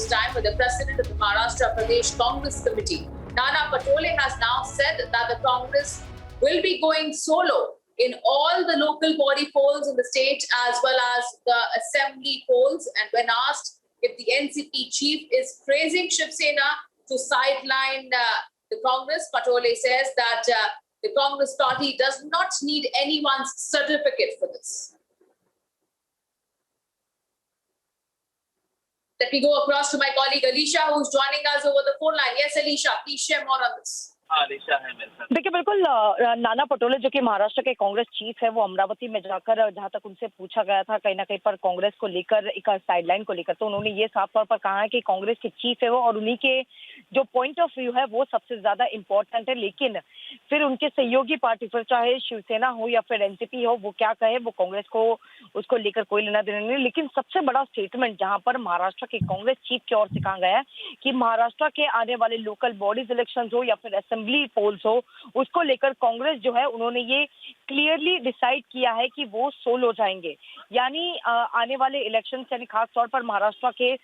this time with the president of the Maharashtra Pradesh Congress Committee. Nana Patole has now said that the Congress will be going solo in all the local body polls in the state as well as the assembly polls. And when asked if the NCP chief is praising Shiv Sena to sideline the Congress, Patole says that the Congress party does not need anyone's certificate for this. Let me go across to my colleague Alicia, who's joining us over the phone line. Yes, Alicia, please share more on this. देखिए बिल्कुल नाना पटोले जो कि महाराष्ट्र के Congress chief है वो अमरावती में जाकर जहां तक उनसे पूछा गया था कहीं ना कहीं पर कांग्रेस को लेकर एक साइडलाइन को लेकर, तो उन्होंने ये साफ तौर पर कहा है कि कांग्रेस के चीफ है वो और उन्हीं के जो पॉइंट ऑफ व्यू है वो सबसे ज्यादा इंपॉर्टेंट है। लेकिन फिर उनके सहयोगी पार्टी फिर चाहे शिवसेना हो या फिर एनसीपी हो वो क्या कहे वो कांग्रेस को उसको लेकर कोई लेना देना नहीं। लेकिन सबसे बड़ा स्टेटमेंट जहां पर महाराष्ट्र के कांग्रेस चीफ की ओर से कहा गया है कि महाराष्ट्र के आने वाले लोकल बॉडीज इलेक्शन हो या फिर असेंबली पोल्स हो उसको लेकर कांग्रेस जो है उन्होंने ये क्लियरली डिसाइड किया है कि वो सोलो जाएंगे। यानी आने वाले इलेक्शन यानी खास तौर पर महाराष्ट्र के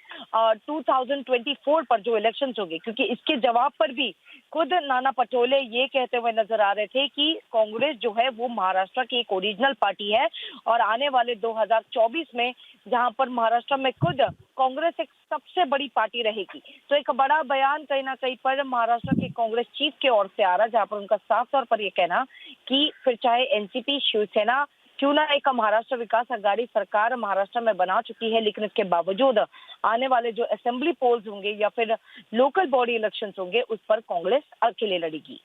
2024 पर जो इलेक्शन होंगे, क्योंकि इसके जवाब पर भी खुद नाना पटोले ये कहते हुए नजर आ रहे थे कि कांग्रेस जो है वो महाराष्ट्र की एक ओरिजिनल पार्टी है और आने वाले 2024 में जहां पर महाराष्ट्र में खुद कांग्रेस एक सबसे बड़ी पार्टी रहेगी, तो एक बड़ा बयान कहीं ना कहीं पर महाराष्ट्र के कांग्रेस चीफ की ओर से आ रहा है जहां पर उनका साफ तौर पर यह कहना कि फिर चाहे एनसीपी शिवसेना क्यों ना एक महाराष्ट्र विकास आघाड़ी सरकार महाराष्ट्र में बना चुकी है, लेकिन इसके बावजूद आने वाले जो असेंबली पोल्स होंगे या फिर लोकल बॉडी इलेक्शंस होंगे उस पर कांग्रेस अकेले लड़ेगी।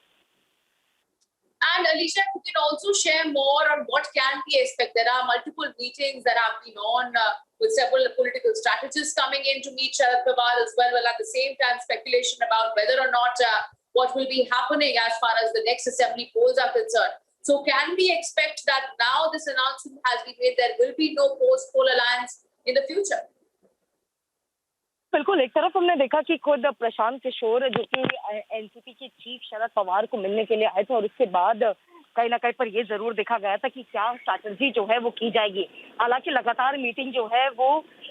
And Alicia, you can also share more on what can be expected. There are multiple meetings that have been on with several political strategists coming in to meet Sharad Pawar as well. Well, at the same time, speculation about whether or not what will be happening as far as the next assembly polls are concerned. So can we expect that now this announcement has been made, there will be no post-poll alliance in the future? बिल्कुल, एक तरफ हमने देखा कि खुद प्रशांत किशोर जो कि NCP के चीफ शरद पवार को मिलने के लिए आए थे और उसके बाद कहीं ना कहीं पर ये जरूर देखा गया था कि क्या स्ट्रैटेजी जो है वो की जाएगी। हालांकि लगातार मीटिंग जो है वो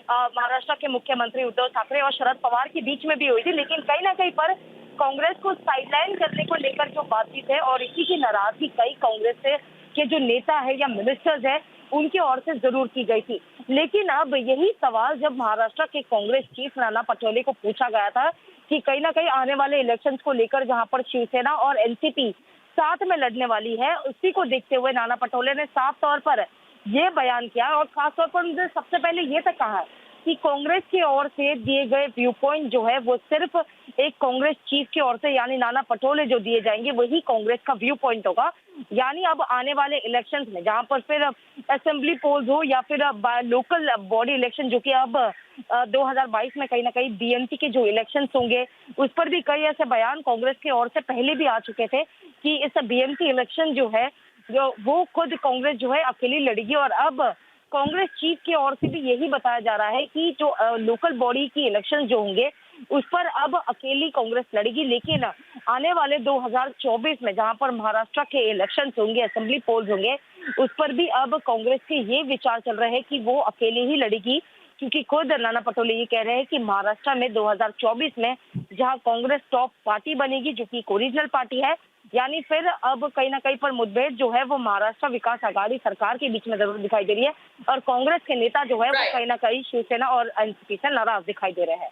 महाराष्ट्र के मुख्यमंत्री उद्धव ठाकरे और शरद पवार के बीच में भी हुई थी, लेकिन कहीं ना कहीं पर कांग्रेस को साइडलाइन करने को लेकर जो बातचीत है और इसी की नाराजगी कई कांग्रेस के जो नेता है या मिनिस्टर्स है उनकी ओर से जरूर की गई थी। लेकिन अब यही सवाल जब महाराष्ट्र के कांग्रेस चीफ नाना पटोले को पूछा गया था कि कहीं ना कहीं आने वाले इलेक्शंस को लेकर जहां पर शिवसेना और एनसीपी साथ में लड़ने वाली है, उसी को देखते हुए नाना पटोले ने साफ तौर पर यह बयान किया और खासतौर पर उन्होंने सबसे पहले ये तक कहा कि कांग्रेस की ओर से दिए गए व्यू पॉइंट जो है वो सिर्फ एक कांग्रेस चीफ की ओर से यानी नाना पटोले जो दिए जाएंगे वही कांग्रेस का व्यू पॉइंट होगा। यानी अब आने वाले इलेक्शंस में जहां पर फिर असेंबली पोल्स हो या फिर लोकल बॉडी इलेक्शन जो कि अब 2022 में कहीं ना कहीं बीएमसी के जो इलेक्शंस होंगे उस पर भी कई ऐसे बयान कांग्रेस की ओर से पहले भी आ चुके थे कि इस बीएमसी इलेक्शन जो है जो वो खुद कांग्रेस जो है अकेली लड़ेगी। और अब कांग्रेस चीफ की ओर से भी यही बताया जा रहा है कि जो लोकल बॉडी की इलेक्शन जो होंगे उस पर अब अकेली कांग्रेस लड़ेगी। लेकिन आने वाले 2024 में जहां पर महाराष्ट्र के इलेक्शंस होंगे, असेंबली पोल्स होंगे, उस पर भी अब कांग्रेस के ये विचार चल रहे हैं कि वो अकेले ही लड़ेगी, क्योंकि खुद नाना पटोले ये कह रहे हैं कि महाराष्ट्र में 2024 में जहां कांग्रेस टॉप पार्टी बनेगी जो कि ओरिजिनल पार्टी है, यानी फिर अब कहीं ना कहीं पर मुठभेड़ जो है वो महाराष्ट्र विकास आघाड़ी सरकार के बीच में जरूर दिखाई दे रही है और कांग्रेस के नेता जो है वो कहीं ना कहीं शिवसेना और एनसीपी से नाराज दिखाई दे रहे हैं।